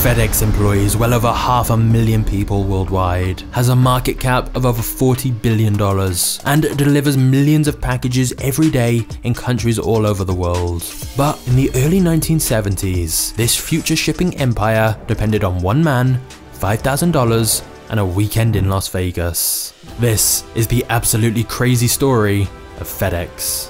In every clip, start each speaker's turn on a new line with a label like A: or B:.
A: FedEx employs well over 500,000 people worldwide, has a market cap of over $40 billion, and delivers millions of packages every day in countries all over the world. But in the early 1970s, this future shipping empire depended on one man, $5,000, and a weekend in Las Vegas. This is the absolutely crazy story of FedEx.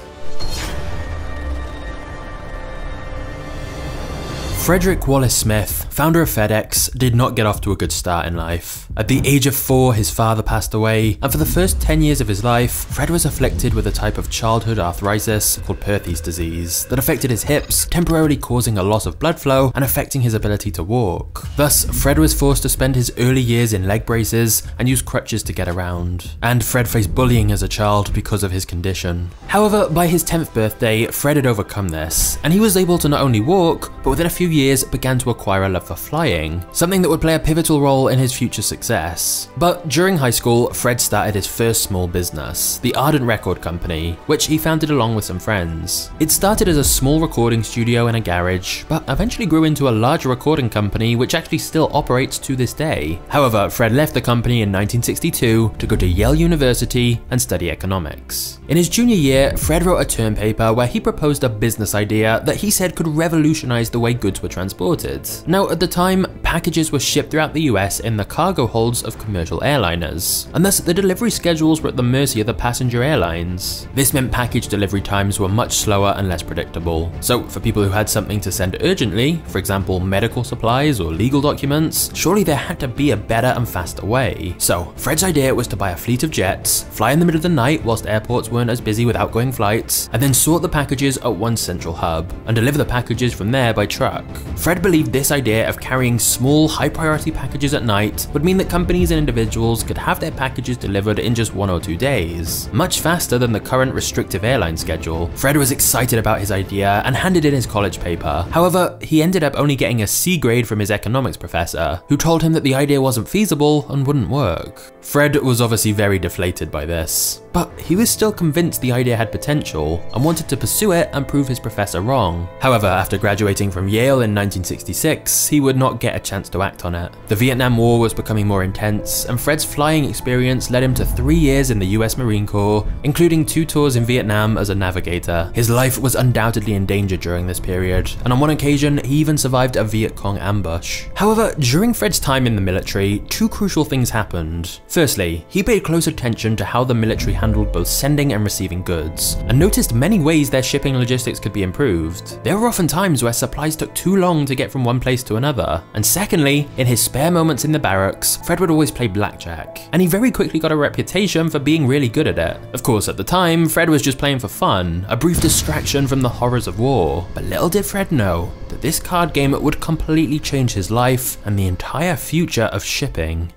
A: Frederick Wallace Smith, founder of FedEx, did not get off to a good start in life. At the age of 4, his father passed away, and for the first 10 years of his life, Fred was afflicted with a type of childhood arthritis called Perthes disease that affected his hips, temporarily causing a loss of blood flow and affecting his ability to walk. Thus, Fred was forced to spend his early years in leg braces and use crutches to get around. And Fred faced bullying as a child because of his condition. However, by his 10th birthday, Fred had overcome this, and he was able to not only walk, but within a few years began to acquire a love for flying, something that would play a pivotal role in his future success. But during high school, Fred started his first small business, the Ardent Record Company, which he founded along with some friends. It started as a small recording studio in a garage, but eventually grew into a larger recording company which actually still operates to this day. However, Fred left the company in 1962 to go to Yale University and study economics. In his junior year, Fred wrote a term paper where he proposed a business idea that he said could revolutionize the way goods were transported. Now, at the time, packages were shipped throughout the US in the cargo holds of commercial airliners, and thus the delivery schedules were at the mercy of the passenger airlines. This meant package delivery times were much slower and less predictable. So for people who had something to send urgently, for example medical supplies or legal documents, surely there had to be a better and faster way. So Fred's idea was to buy a fleet of jets, fly in the middle of the night whilst airports weren't as busy with outgoing flights, and then sort the packages at one central hub, and deliver the packages from there by truck. Fred believed this idea of carrying small, high-priority packages at night would mean that companies and individuals could have their packages delivered in just 1 or 2 days, much faster than the current restrictive airline schedule. Fred was excited about his idea and handed in his college paper. However, he ended up only getting a C grade from his economics professor, who told him that the idea wasn't feasible and wouldn't work. Fred was obviously very deflated by this, but he was still convinced the idea had potential and wanted to pursue it and prove his professor wrong. However, after graduating from Yale in 1966, he would not get a chance to act on it. The Vietnam War was becoming more intense, and Fred's flying experience led him to 3 years in the US Marine Corps, including 2 tours in Vietnam as a navigator. His life was undoubtedly in danger during this period, and on one occasion, he even survived a Viet Cong ambush. However, during Fred's time in the military, 2 crucial things happened. Firstly, he paid close attention to how the military handled both sending and receiving goods, and noticed many ways their shipping logistics could be improved. There were often times where supplies took too long to get from one place to another. And secondly, in his spare moments in the barracks, Fred would always play blackjack, and he very quickly got a reputation for being really good at it. Of course, at the time, Fred was just playing for fun, a brief distraction from the horrors of war. But little did Fred know that this card game would completely change his life and the entire future of shipping.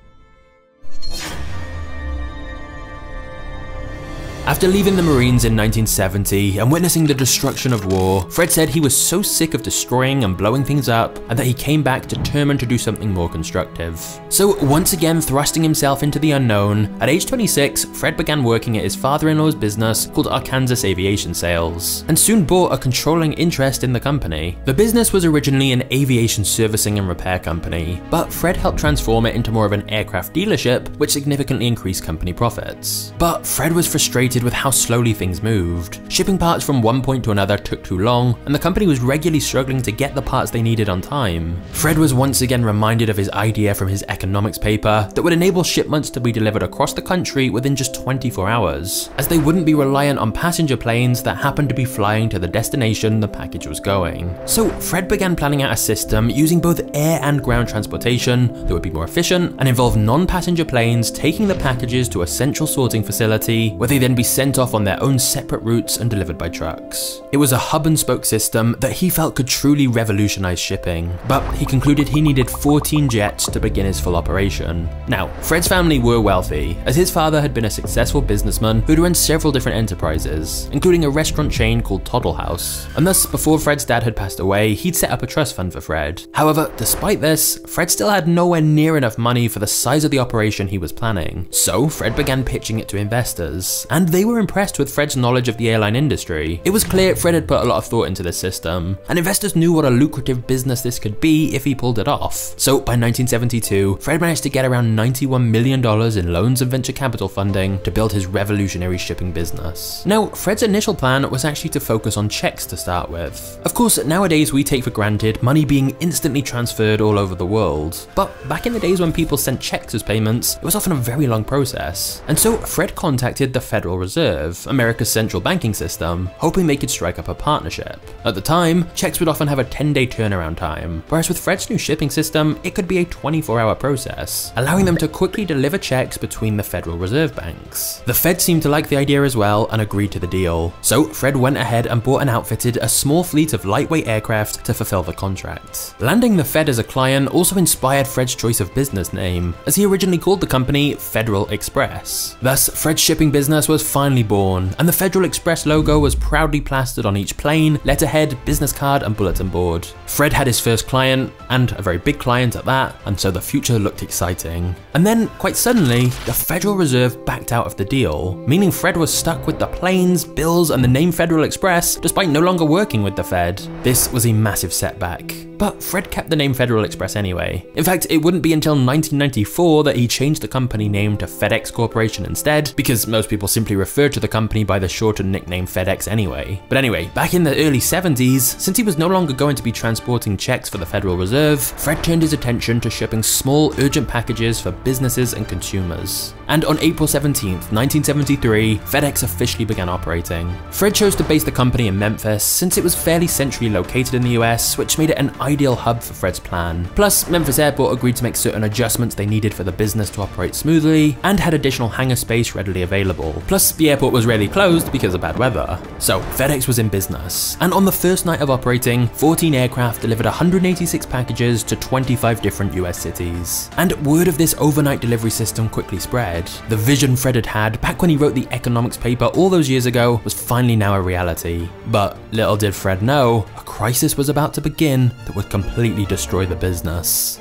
A: After leaving the Marines in 1970 and witnessing the destruction of war, Fred said he was so sick of destroying and blowing things up, and that he came back determined to do something more constructive. So once again thrusting himself into the unknown, at age 26, Fred began working at his father-in-law's business called Arkansas Aviation Sales, and soon bought a controlling interest in the company. The business was originally an aviation servicing and repair company, but Fred helped transform it into more of an aircraft dealership, which significantly increased company profits. But Fred was frustrated with how slowly things moved. Shipping parts from one point to another took too long, and the company was regularly struggling to get the parts they needed on time. Fred was once again reminded of his idea from his economics paper that would enable shipments to be delivered across the country within just 24 hours, as they wouldn't be reliant on passenger planes that happened to be flying to the destination the package was going. So Fred began planning out a system using both air and ground transportation that would be more efficient and involve non-passenger planes taking the packages to a central sorting facility, where they then be sent off on their own separate routes and delivered by trucks. It was a hub and spoke system that he felt could truly revolutionize shipping, but he concluded he needed 14 jets to begin his full operation. Now, Fred's family were wealthy, as his father had been a successful businessman who'd run several different enterprises, including a restaurant chain called Toddle House, and thus before Fred's dad had passed away, he'd set up a trust fund for Fred. However, despite this, Fred still had nowhere near enough money for the size of the operation he was planning, so Fred began pitching it to investors, and they they were impressed with Fred's knowledge of the airline industry. It was clear Fred had put a lot of thought into the system, and investors knew what a lucrative business this could be if he pulled it off. So by 1972, Fred managed to get around $91 million in loans and venture capital funding to build his revolutionary shipping business. Now, Fred's initial plan was actually to focus on checks to start with. Of course, nowadays we take for granted money being instantly transferred all over the world, but back in the days when people sent checks as payments, it was often a very long process. And so Fred contacted the Federal Reserve, America's central banking system, hoping they could strike up a partnership. At the time, checks would often have a 10-day turnaround time, whereas with Fred's new shipping system, it could be a 24-hour process, allowing them to quickly deliver checks between the Federal Reserve banks. The Fed seemed to like the idea as well and agreed to the deal. So Fred went ahead and bought and outfitted a small fleet of lightweight aircraft to fulfill the contract. Landing the Fed as a client also inspired Fred's choice of business name, as he originally called the company Federal Express. Thus, Fred's shipping business was finally born, and the Federal Express logo was proudly plastered on each plane, letterhead, business card, and bulletin board. Fred had his first client, and a very big client at that, and so the future looked exciting. And then, quite suddenly, the Federal Reserve backed out of the deal, meaning Fred was stuck with the planes, bills, and the name Federal Express, despite no longer working with the Fed. This was a massive setback. But Fred kept the name Federal Express anyway. In fact, it wouldn't be until 1994 that he changed the company name to FedEx Corporation instead, because most people simply referred to the company by the shortened nickname FedEx anyway. But anyway, back in the early 70s, since he was no longer going to be transporting checks for the Federal Reserve, Fred turned his attention to shipping small, urgent packages for businesses and consumers. And on April 17th, 1973, FedEx officially began operating. Fred chose to base the company in Memphis since it was fairly centrally located in the US, which made it an ideal hub for Fred's plan. Plus, Memphis Airport agreed to make certain adjustments they needed for the business to operate smoothly, and had additional hangar space readily available. Plus, the airport was rarely closed because of bad weather. So, FedEx was in business, and on the first night of operating, 14 aircraft delivered 186 packages to 25 different US cities. And word of this overnight delivery system quickly spread. The vision Fred had had back when he wrote the economics paper all those years ago was finally now a reality. But little did Fred know, a crisis was about to begin that would completely destroy the business.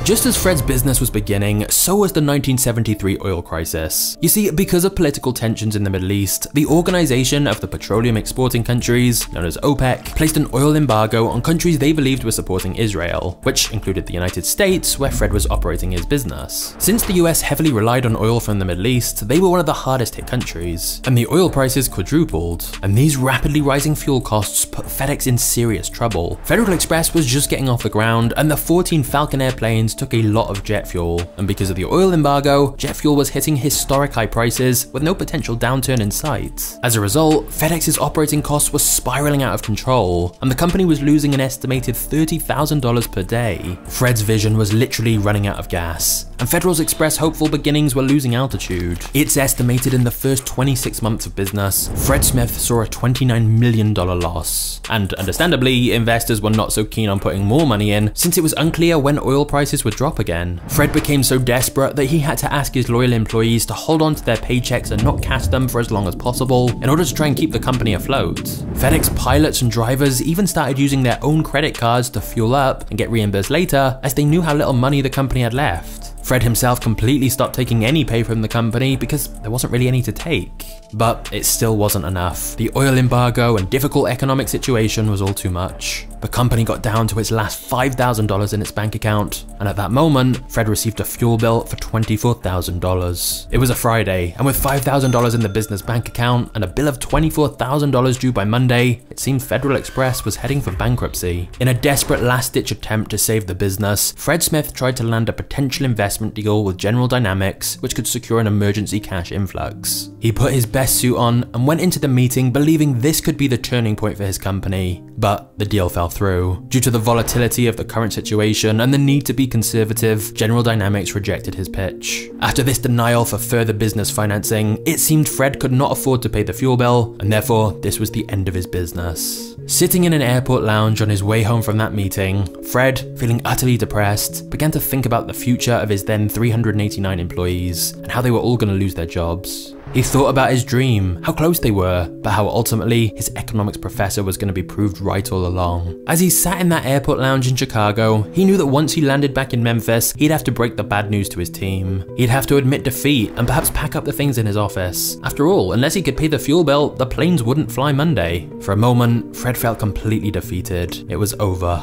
A: Just as Fred's business was beginning, so was the 1973 oil crisis. You see, because of political tensions in the Middle East, the Organization of the Petroleum Exporting Countries, known as OPEC, placed an oil embargo on countries they believed were supporting Israel, which included the United States, where Fred was operating his business. Since the US heavily relied on oil from the Middle East, they were one of the hardest hit countries, and the oil prices quadrupled, and these rapidly rising fuel costs put FedEx in serious trouble. Federal Express was just getting off the ground, and the 14 Falcon airplanes took a lot of jet fuel, and because of the oil embargo, jet fuel was hitting historic high prices with no potential downturn in sight. As a result, FedEx's operating costs were spiraling out of control, and the company was losing an estimated $30,000 per day. Fred's vision was literally running out of gas, and Federal Express hopeful beginnings were losing altitude. It's estimated in the first 26 months of business, Fred Smith saw a $29 million loss. And understandably, investors were not so keen on putting more money in, since it was unclear when oil prices would drop again. Fred became so desperate that he had to ask his loyal employees to hold on to their paychecks and not cash them for as long as possible in order to try and keep the company afloat. FedEx pilots and drivers even started using their own credit cards to fuel up and get reimbursed later, as they knew how little money the company had left. Fred himself completely stopped taking any pay from the company because there wasn't really any to take. But it still wasn't enough. The oil embargo and difficult economic situation was all too much. The company got down to its last $5,000 in its bank account, and at that moment, Fred received a fuel bill for $24,000. It was a Friday, and with $5,000 in the business bank account and a bill of $24,000 due by Monday, it seemed Federal Express was heading for bankruptcy. In a desperate last-ditch attempt to save the business, Fred Smith tried to land a potential investment deal with General Dynamics, which could secure an emergency cash influx. He put his best suit on and went into the meeting believing this could be the turning point for his company. But the deal fell through. Due to the volatility of the current situation and the need to be conservative, General Dynamics rejected his pitch. After this denial for further business financing, it seemed Fred could not afford to pay the fuel bill, and therefore this was the end of his business. Sitting in an airport lounge on his way home from that meeting, Fred, feeling utterly depressed, began to think about the future of his then 389 employees and how they were all going to lose their jobs. He thought about his dream, how close they were, but how ultimately his economics professor was going to be proved right all along. As he sat in that airport lounge in Chicago, he knew that once he landed back in Memphis, he'd have to break the bad news to his team. He'd have to admit defeat and perhaps pack up the things in his office. After all, unless he could pay the fuel bill, the planes wouldn't fly Monday. For a moment, Fred felt completely defeated. It was over.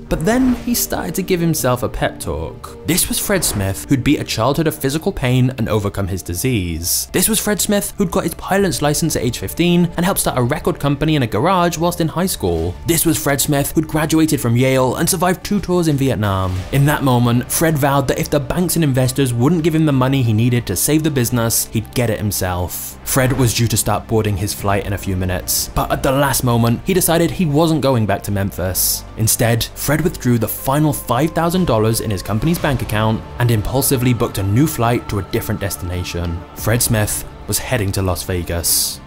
A: But then he started to give himself a pep talk. This was Fred Smith, who'd beat a childhood of physical pain and overcome his disease. This was Fred Smith, who'd got his pilot's license at age 15 and helped start a record company in a garage whilst in high school. This was Fred Smith, who'd graduated from Yale and survived 2 tours in Vietnam. In that moment, Fred vowed that if the banks and investors wouldn't give him the money he needed to save the business, he'd get it himself. Fred was due to start boarding his flight in a few minutes, but at the last moment, he decided he wasn't going back to Memphis. Instead, Fred withdrew the final $5,000 in his company's bank account and impulsively booked a new flight to a different destination. Fred Smith was heading to Las Vegas.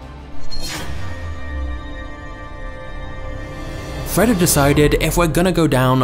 A: Fred had decided if we're gonna go down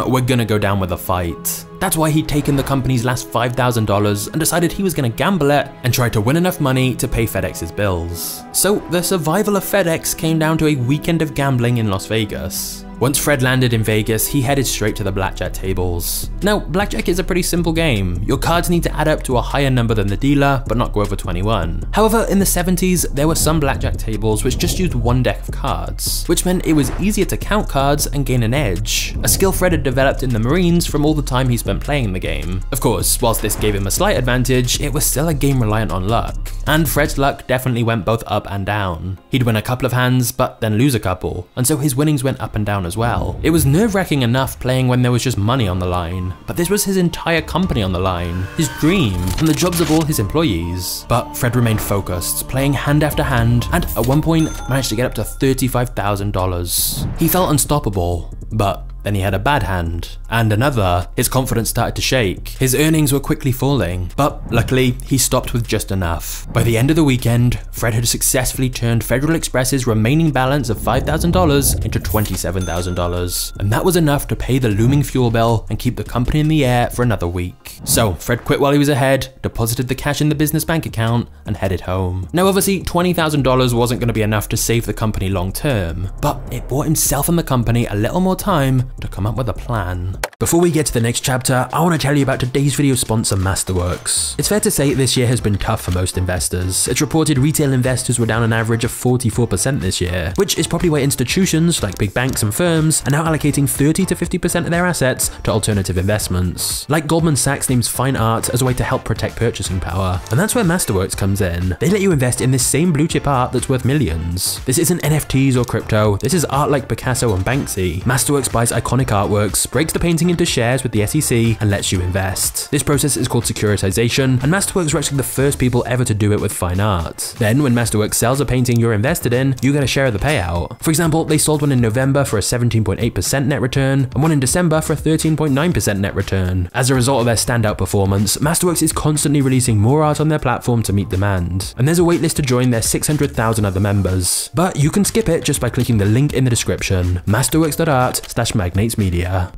A: with a fight. That's why he'd taken the company's last $5,000 and decided he was gonna gamble it and try to win enough money to pay FedEx's bills. So the survival of FedEx came down to a weekend of gambling in Las Vegas. Once Fred landed in Vegas, he headed straight to the blackjack tables. Now, blackjack is a pretty simple game. Your cards need to add up to a higher number than the dealer, but not go over 21. However, in the 70s, there were some blackjack tables which just used one deck of cards, which meant it was easier to count cards and gain an edge, a skill Fred had developed in the Marines from all the time he spent playing the game. Of course, whilst this gave him a slight advantage, it was still a game reliant on luck. And Fred's luck definitely went both up and down. He'd win a couple of hands, but then lose a couple, and so his winnings went up and down as well. It was nerve-wracking enough playing when there was just money on the line, but this was his entire company on the line, his dream, and the jobs of all his employees. But Fred remained focused, playing hand after hand, and at one point managed to get up to $35,000. He felt unstoppable, but then he had a bad hand, and another. His confidence started to shake. His earnings were quickly falling, but luckily he stopped with just enough. By the end of the weekend, Fred had successfully turned Federal Express's remaining balance of $5,000 into $27,000, and that was enough to pay the looming fuel bill and keep the company in the air for another week. So Fred quit while he was ahead, deposited the cash in the business bank account, and headed home. Now obviously $20,000 wasn't going to be enough to save the company long term, but it bought himself and the company a little more time to come up with a plan. Before we get to the next chapter, I want to tell you about today's video sponsor, Masterworks. It's fair to say this year has been tough for most investors. It's reported retail investors were down an average of 44% this year, which is probably why institutions like big banks and firms are now allocating 30 to 50% of their assets to alternative investments. Like Goldman Sachs names fine art as a way to help protect purchasing power, and that's where Masterworks comes in. They let you invest in this same blue chip art that's worth millions. This isn't NFTs or crypto, this is art like Picasso and Banksy. Masterworks buys iconic artworks, breaks the painting into shares with the SEC, and lets you invest. This process is called securitization, and Masterworks were actually the first people ever to do it with fine art. Then, when Masterworks sells a painting you're invested in, you get a share of the payout. For example, they sold one in November for a 17.8% net return, and one in December for a 13.9% net return. As a result of their standout performance, Masterworks is constantly releasing more art on their platform to meet demand, and there's a waitlist to join their 600,000 other members. But you can skip it just by clicking the link in the description, masterworks.art/MagnatesMedia.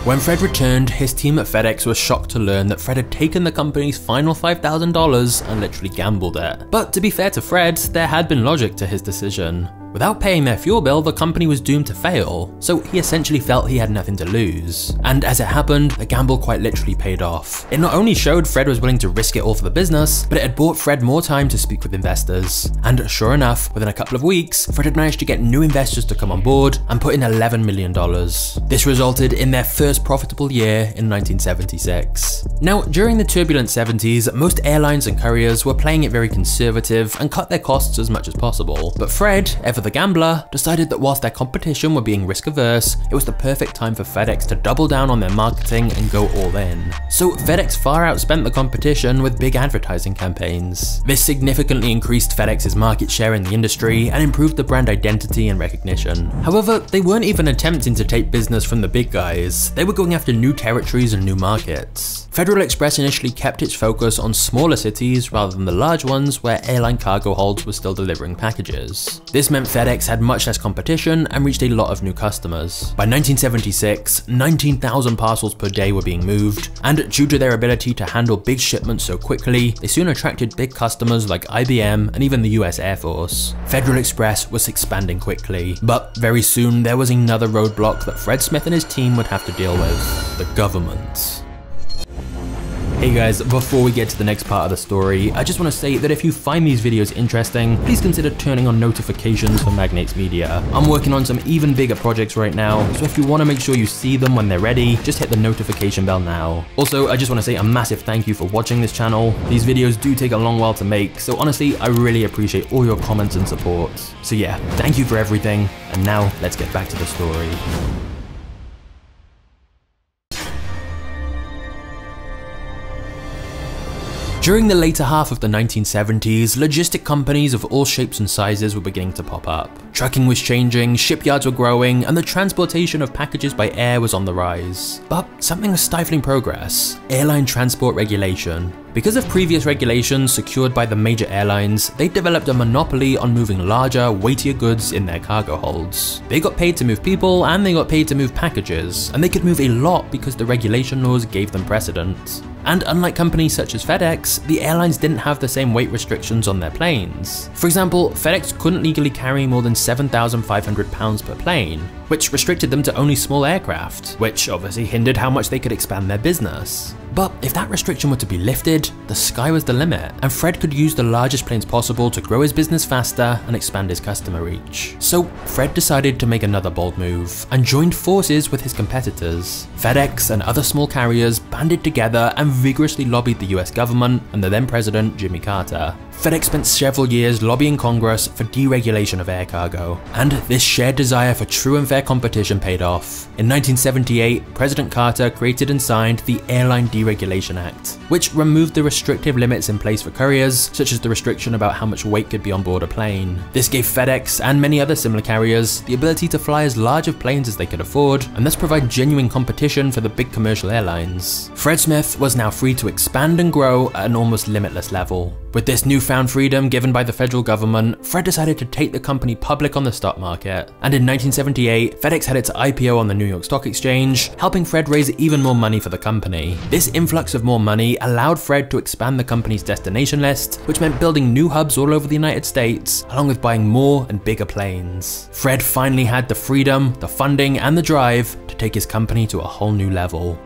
A: When Fred returned, his team at FedEx was shocked to learn that Fred had taken the company's final $5,000 and literally gambled it. But to be fair to Fred, there had been logic to his decision. Without paying their fuel bill, the company was doomed to fail, so he essentially felt he had nothing to lose. And as it happened, the gamble quite literally paid off. It not only showed Fred was willing to risk it all for the business, but it had bought Fred more time to speak with investors. And sure enough, within a couple of weeks, Fred had managed to get new investors to come on board and put in $11 million. This resulted in their first profitable year in 1976. Now, during the turbulent 70s, most airlines and couriers were playing it very conservative and cut their costs as much as possible. But Fred, ever the gambler, decided that whilst their competition were being risk averse, it was the perfect time for FedEx to double down on their marketing and go all in. So FedEx far outspent the competition with big advertising campaigns. This significantly increased FedEx's market share in the industry and improved the brand identity and recognition. However, they weren't even attempting to take business from the big guys. They were going after new territories and new markets. Federal Express initially kept its focus on smaller cities rather than the large ones where airline cargo holds were still delivering packages. This meant FedEx had much less competition and reached a lot of new customers. By 1976, 19,000 parcels per day were being moved, and due to their ability to handle big shipments so quickly, they soon attracted big customers like IBM and even the US Air Force. Federal Express was expanding quickly, but very soon there was another roadblock that Fred Smith and his team would have to deal with: the government. Hey guys, before we get to the next part of the story, I just want to say that if you find these videos interesting, please consider turning on notifications for MagnatesMedia. I'm working on some even bigger projects right now, so if you want to make sure you see them when they're ready, just hit the notification bell now. Also, I just want to say a massive thank you for watching this channel. These videos do take a long while to make, so honestly, I really appreciate all your comments and support. So yeah, thank you for everything, and now let's get back to the story. During the later half of the 1970s, logistic companies of all shapes and sizes were beginning to pop up. Trucking was changing, shipyards were growing, and the transportation of packages by air was on the rise. But something was stifling progress: airline transport regulation. Because of previous regulations secured by the major airlines, they developed a monopoly on moving larger, weightier goods in their cargo holds. They got paid to move people, and they got paid to move packages, and they could move a lot because the regulation laws gave them precedent. And unlike companies such as FedEx, the airlines didn't have the same weight restrictions on their planes. For example, FedEx couldn't legally carry more than 7,500 pounds per plane, which restricted them to only small aircraft, which obviously hindered how much they could expand their business. But if that restriction were to be lifted, the sky was the limit, and Fred could use the largest planes possible to grow his business faster and expand his customer reach. So Fred decided to make another bold move, and joined forces with his competitors. FedEx and other small carriers banded together and vigorously lobbied the US government and the then president Jimmy Carter. FedEx spent several years lobbying Congress for deregulation of air cargo, and this shared desire for true and fair competition paid off. In 1978, President Carter created and signed the Airline Deregulation Act, which removed the restrictive limits in place for couriers, such as the restriction about how much weight could be on board a plane. This gave FedEx and many other similar carriers the ability to fly as large of planes as they could afford, and thus provide genuine competition for the big commercial airlines. Fred Smith was now free to expand and grow at an almost limitless level. With this newfound freedom given by the federal government, Fred decided to take the company public on the stock market, and in 1978, FedEx had its IPO on the New York Stock Exchange, helping Fred raise even more money for the company. This influx of more money allowed Fred to expand the company's destination list, which meant building new hubs all over the United States, along with buying more and bigger planes. Fred finally had the freedom, the funding, and the drive to take his company to a whole new level.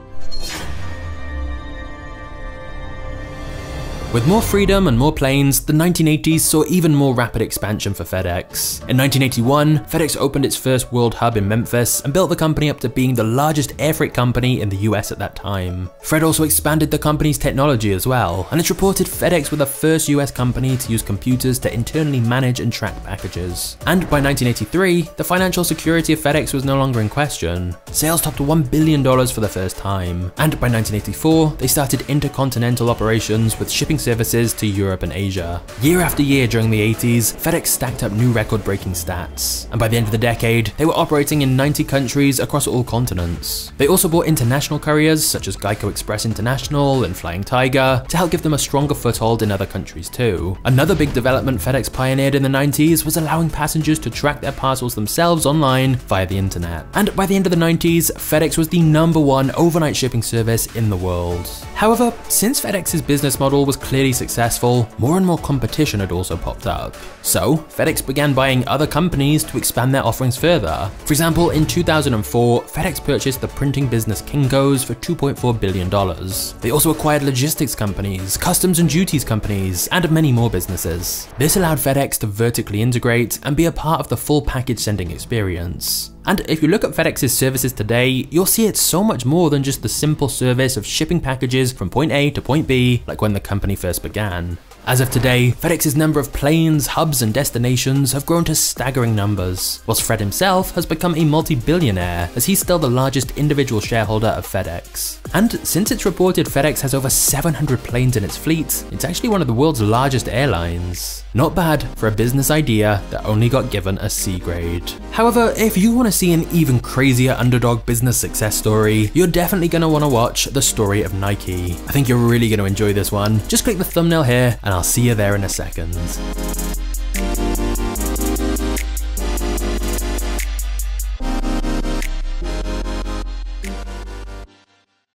A: With more freedom and more planes, the 1980s saw even more rapid expansion for FedEx. In 1981, FedEx opened its first world hub in Memphis and built the company up to being the largest air freight company in the US at that time. Fred also expanded the company's technology as well, and it's reported FedEx were the first US company to use computers to internally manage and track packages. And by 1983, the financial security of FedEx was no longer in question. Sales topped $1 billion for the first time, and by 1984, they started intercontinental operations with shipping services to Europe and Asia. Year after year during the 80s, FedEx stacked up new record-breaking stats, and by the end of the decade, they were operating in 90 countries across all continents. They also bought international couriers such as Geico Express International and Flying Tiger to help give them a stronger foothold in other countries too. Another big development FedEx pioneered in the 90s was allowing passengers to track their parcels themselves online via the internet. And by the end of the 90s, FedEx was the #1 overnight shipping service in the world. However, since FedEx's business model was clearly successful, more and more competition had also popped up. So, FedEx began buying other companies to expand their offerings further. For example, in 2004, FedEx purchased the printing business Kinko's for $2.4 billion. They also acquired logistics companies, customs and duties companies, and many more businesses. This allowed FedEx to vertically integrate and be a part of the full package sending experience. And if you look at FedEx's services today, you'll see it's so much more than just the simple service of shipping packages from point A to point B, like when the company first began. As of today, FedEx's number of planes, hubs, and destinations have grown to staggering numbers, whilst Fred himself has become a multi-billionaire, as he's still the largest individual shareholder of FedEx. And since it's reported FedEx has over 700 planes in its fleet, it's actually one of the world's largest airlines. Not bad for a business idea that only got given a C grade. However, if you want to see an even crazier underdog business success story, you're definitely going to want to watch the story of Nike. I think you're really going to enjoy this one. Just click the thumbnail here and I'll see you there in a second.